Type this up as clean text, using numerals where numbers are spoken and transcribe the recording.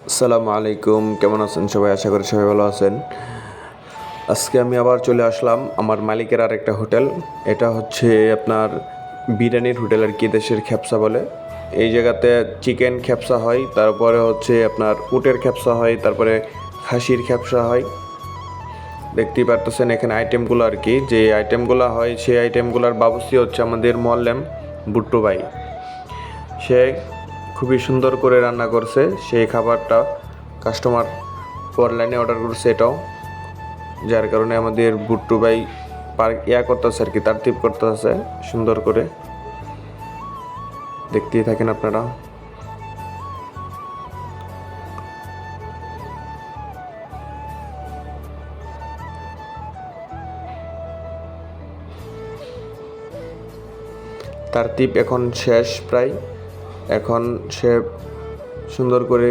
আসসালামু আলাইকুম, কেমন আছেন সবাই? আশা করি সবাই ভালো আছেন। আজকে আমি আবার চলে আসলাম আমার মালিকের আরেকটা হোটেল। এটা হচ্ছে আপনার বিরিয়ানির হোটেল আর কি, দেশের খ্যাপসা বলে। এই জায়গাতে চিকেন খ্যাপসা হয়, তারপরে হচ্ছে আপনার উটের খ্যাপসা হয়, তারপরে খাসির খ্যাপসা হয়। দেখতেই পারতেছেন এখানে আইটেমগুলো আর কি, যে আইটেমগুলো হয় সেই আইটেমগুলোর বাবুর্চি হচ্ছে আমাদের মোয়াল্লেম বুট্টু ভাই। সে খুবই সুন্দর করে রান্না করছে। সেই খাবারটা কাস্টমার অনলাইনে অর্ডার করছে এটাও, যার কারণে আমাদের বুট্টু ভাই করতেছে আর কি, তারতিপ করতেছে সুন্দর করে। দেখতেই থাকেন আপনারা। তারতিপ এখন শেষ প্রায়। এখন সে সুন্দর করে